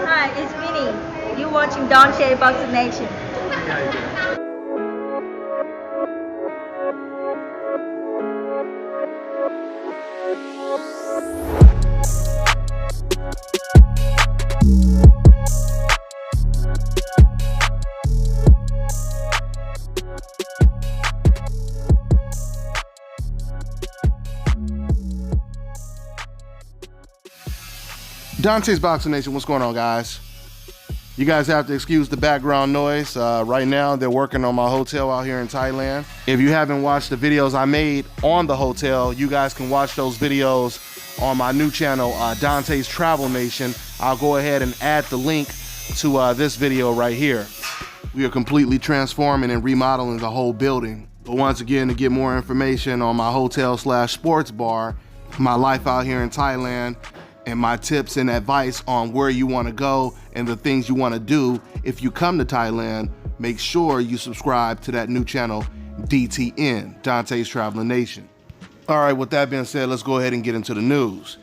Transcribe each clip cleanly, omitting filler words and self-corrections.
Hi, it's Vinny. You're watching Dante Boxing Nation. Dante's Boxing Nation, what's going on, guys? You guys have to excuse the background noise. Right now, they're working on my hotel out here in Thailand. If you haven't watched the videos I made on the hotel, you guys can watch those videos on my new channel, Dante's Travel Nation. I'll go ahead and add the link to this video right here. We are completely transforming and remodeling the whole building. But once again, to get more information on my hotel/sports bar, my life out here in Thailand, and my tips and advice on where you want to go and the things you want to do if you come to Thailand, make sure you subscribe to that new channel, DTN, Dante's Traveling Nation. All right, with that being said, let's go ahead and get into the news.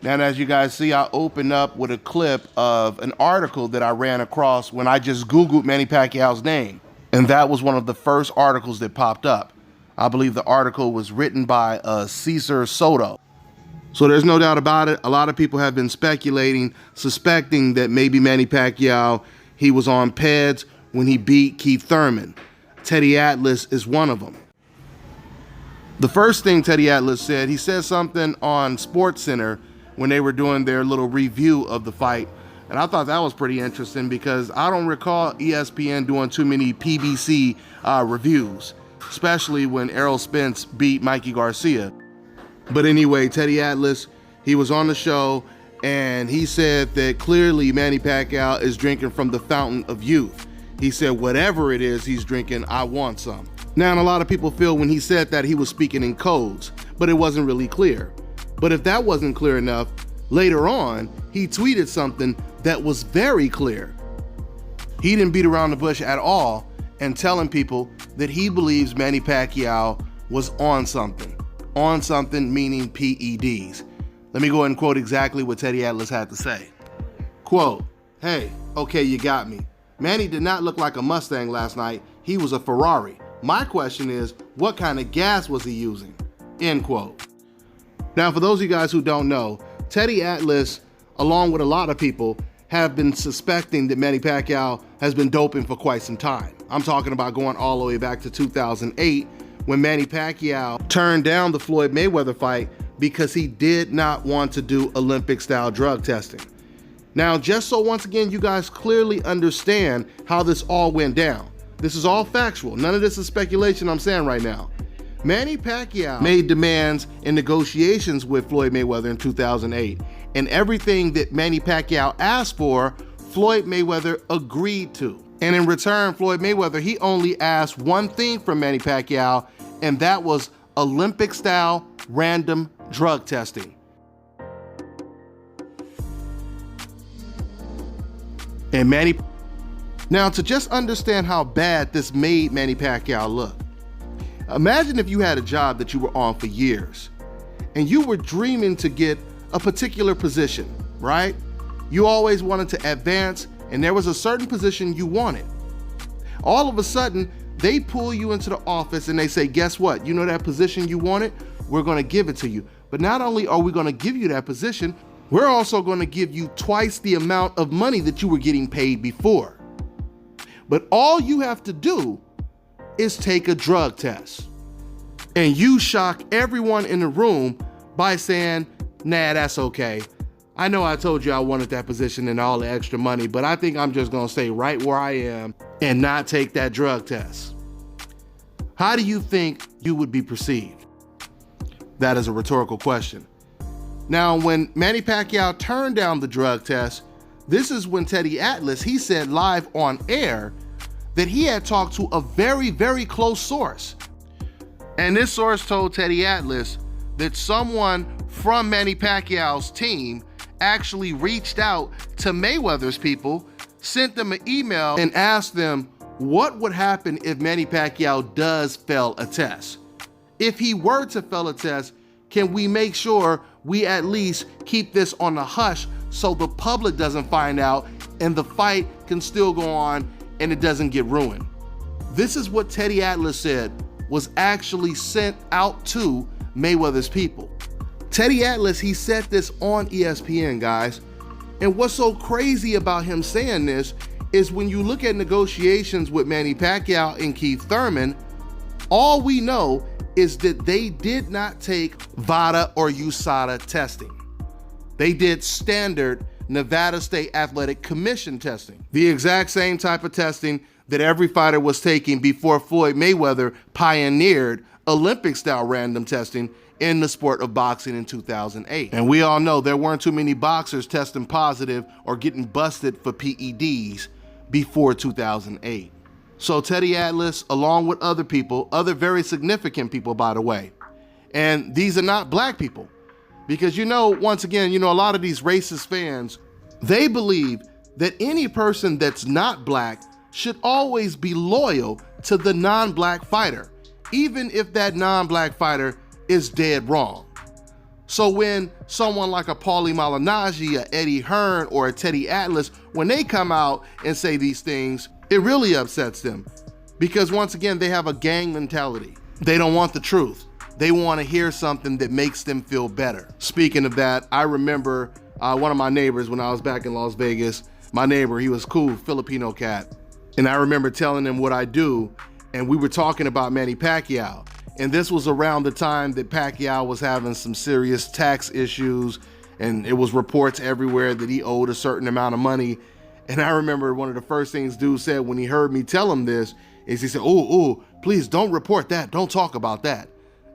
Now, as you guys see, I opened up with a clip of an article that I ran across when I just Googled Manny Pacquiao's name. And that was one of the first articles that popped up. I believe the article was written by Cesar Soto. So there's no doubt about it. A lot of people have been speculating, suspecting that maybe Manny Pacquiao, he was on Peds when he beat Keith Thurman. Teddy Atlas is one of them. The first thing Teddy Atlas said, he said something on SportsCenter when they were doing their little review of the fight. And I thought that was pretty interesting because I don't recall ESPN doing too many PBC reviews, especially when Errol Spence beat Mikey Garcia. But anyway, Teddy Atlas, he was on the show and he said that clearly Manny Pacquiao is drinking from the fountain of youth. He said, whatever it is he's drinking, I want some. Now, and a lot of people feel when he said that he was speaking in codes, but it wasn't really clear. But if that wasn't clear enough, later on, he tweeted something that was very clear. He didn't beat around the bush at all and telling people that he believes Manny Pacquiao was on something. On something meaning PEDs. Let me go ahead and quote exactly what Teddy Atlas had to say. Quote, "Hey, okay, you got me. Manny did not look like a Mustang last night. He was a Ferrari. My question is, what kind of gas was he using?" End quote. Now, for those of you guys who don't know, Teddy Atlas, along with a lot of people, have been suspecting that Manny Pacquiao has been doping for quite some time. I'm talking about going all the way back to 2008, when Manny Pacquiao turned down the Floyd Mayweather fight because he did not want to do Olympic-style drug testing. Now, just so once again you guys clearly understand how this all went down, this is all factual. None of this is speculation I'm saying right now. Manny Pacquiao made demands in negotiations with Floyd Mayweather in 2008, and everything that Manny Pacquiao asked for, Floyd Mayweather agreed to. And in return, Floyd Mayweather, he only asked one thing from Manny Pacquiao, and that was Olympic-style random drug testing. And now to just understand how bad this made Manny Pacquiao look, imagine if you had a job that you were on for years, and you were dreaming to get a particular position, right? You always wanted to advance, and there was a certain position you wanted. All of a sudden, they pull you into the office and they say, guess what? You know that position you wanted? We're gonna give it to you. But not only are we gonna give you that position, we're also gonna give you twice the amount of money that you were getting paid before. But all you have to do is take a drug test. And you shock everyone in the room by saying, nah, that's okay. I know I told you I wanted that position and all the extra money, but I think I'm just gonna stay right where I am and not take that drug test. How do you think you would be perceived? That is a rhetorical question. Now, when Manny Pacquiao turned down the drug test, this is when Teddy Atlas, he said live on air that he had talked to a very, very close source. And this source told Teddy Atlas that someone from Manny Pacquiao's team actually reached out to Mayweather's people, sent them an email and asked them what would happen if Manny Pacquiao does fail a test. If he were to fail a test, can we make sure we at least keep this on the hush so the public doesn't find out and the fight can still go on and it doesn't get ruined? This is what Teddy Atlas said was actually sent out to Mayweather's people. Teddy Atlas, he said this on ESPN, guys. And what's so crazy about him saying this is when you look at negotiations with Manny Pacquiao and Keith Thurman, all we know is that they did not take VADA or USADA testing. They did standard Nevada State Athletic Commission testing, the exact same type of testing that every fighter was taking before Floyd Mayweather pioneered Olympic-style random testing in the sport of boxing in 2008. And we all know there weren't too many boxers testing positive or getting busted for PEDs before 2008. So Teddy Atlas, along with other people, other very significant people, by the way, and these are not black people, because once again, a lot of these racist fans, they believe that any person that's not black should always be loyal to the non-black fighter, even if that non-black fighter is dead wrong. So when someone like a Paulie Malignaggi, a Eddie Hearn, or a Teddy Atlas, when they come out and say these things, it really upsets them, because once again, they have a gang mentality. They don't want the truth. They want to hear something that makes them feel better. Speaking of that, I remember one of my neighbors when I was back in Las Vegas. My neighbor, he was cool, Filipino cat. And I remember telling him what I do, and we were talking about Manny Pacquiao. And this was around the time that Pacquiao was having some serious tax issues, and it was reports everywhere that he owed a certain amount of money. And I remember one of the first things dude said when he heard me tell him this is he said, "Oh, please don't report that. Don't talk about that."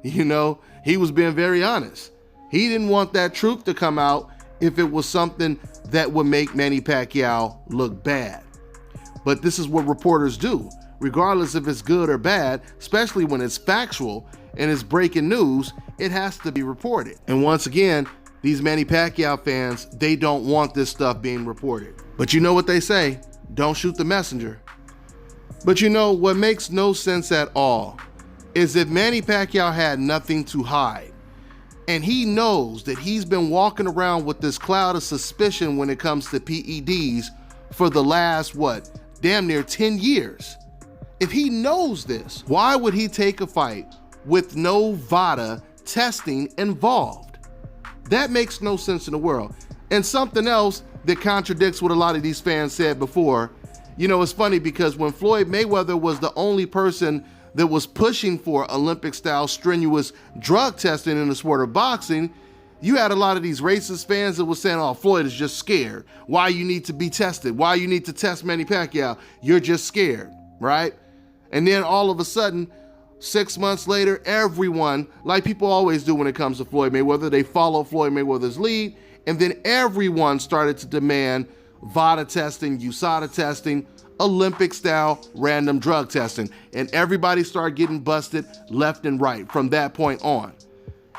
He was being very honest. He didn't want that truth to come out if it was something that would make Manny Pacquiao look bad. But this is what reporters do, regardless if it's good or bad, especially when it's factual and it's breaking news, it has to be reported. And once again, these Manny Pacquiao fans, they don't want this stuff being reported. But you know what they say, don't shoot the messenger. But what makes no sense at all is if Manny Pacquiao had nothing to hide, and he knows that he's been walking around with this cloud of suspicion when it comes to PEDs for the last, damn near 10 years. If he knows this, why would he take a fight with no VADA testing involved? That makes no sense in the world. And something else that contradicts what a lot of these fans said before, it's funny because when Floyd Mayweather was the only person that was pushing for Olympic-style strenuous drug testing in the sport of boxing, you had a lot of these racist fans that were saying, "Oh, Floyd is just scared. Why you need to be tested? Why you need to test Manny Pacquiao? You're just scared," right? And then all of a sudden, 6 months later, everyone, like people always do when it comes to Floyd Mayweather, they follow Floyd Mayweather's lead, and then everyone started to demand VADA testing, USADA testing, Olympic-style random drug testing, and everybody started getting busted left and right from that point on.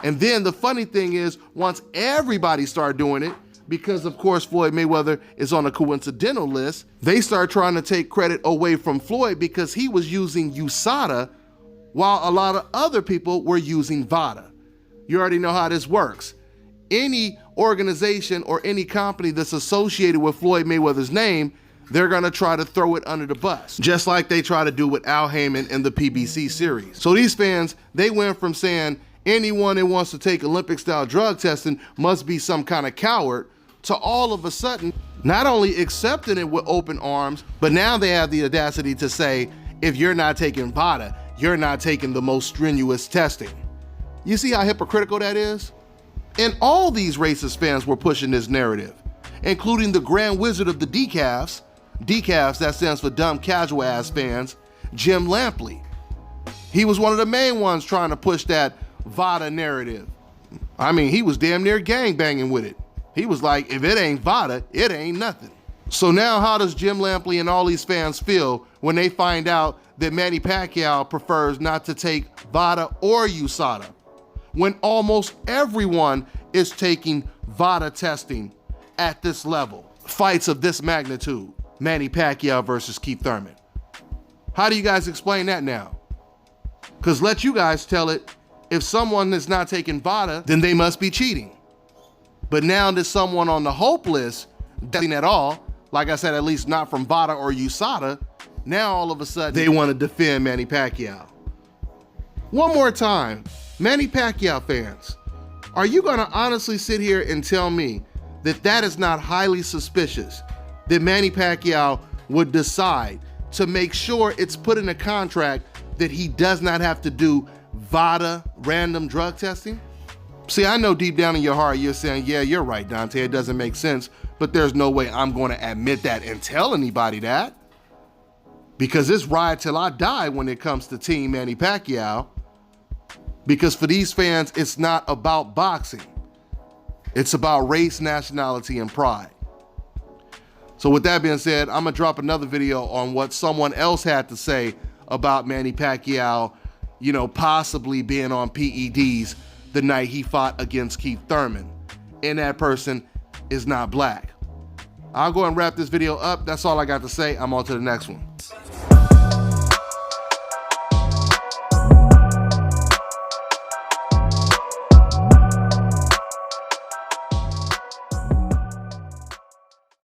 And then the funny thing is, once everybody started doing it, because of course Floyd Mayweather is on a coincidental list, they started trying to take credit away from Floyd because he was using USADA while a lot of other people were using VADA. You already know how this works. Any organization or any company that's associated with Floyd Mayweather's name, they're gonna try to throw it under the bus, just like they try to do with Al Heyman in the PBC series. So these fans, they went from saying anyone that wants to take Olympic-style drug testing must be some kind of coward, to all of a sudden, not only accepting it with open arms, but now they have the audacity to say, if you're not taking VADA, you're not taking the most strenuous testing. You see how hypocritical that is? And all these racist fans were pushing this narrative, including the Grand Wizard of the decafs, that stands for dumb casual ass fans, Jim Lampley. He was one of the main ones trying to push that VADA narrative. I mean, he was damn near gangbanging with it. He was like, if it ain't VADA, it ain't nothing. So now how does Jim Lampley and all these fans feel when they find out that Manny Pacquiao prefers not to take VADA or USADA, when almost everyone is taking VADA testing at this level? Fights of this magnitude, Manny Pacquiao versus Keith Thurman. How do you guys explain that now? Because let you guys tell it, If someone is not taking VADA, then they must be cheating. But now there's someone on the hope list, nothing at all, like I said, at least not from VADA or USADA, now all of a sudden they want to defend Manny Pacquiao. One more time, Manny Pacquiao fans, are you gonna honestly sit here and tell me that that is not highly suspicious, that Manny Pacquiao would decide to make sure it's put in a contract that he does not have to do VADA random drug testing? See, I know deep down in your heart you're saying, yeah, you're right, Dante, it doesn't make sense, but there's no way I'm going to admit that and tell anybody that. Because it's ride till I die when it comes to Team Manny Pacquiao. Because for these fans, it's not about boxing. It's about race, nationality, and pride. So with that being said, I'm gonna drop another video on what someone else had to say about Manny Pacquiao, you know, possibly being on PEDs the night he fought against Keith Thurman. And that person is not black. I'll go and wrap this video up. That's all I got to say. I'm on to the next one.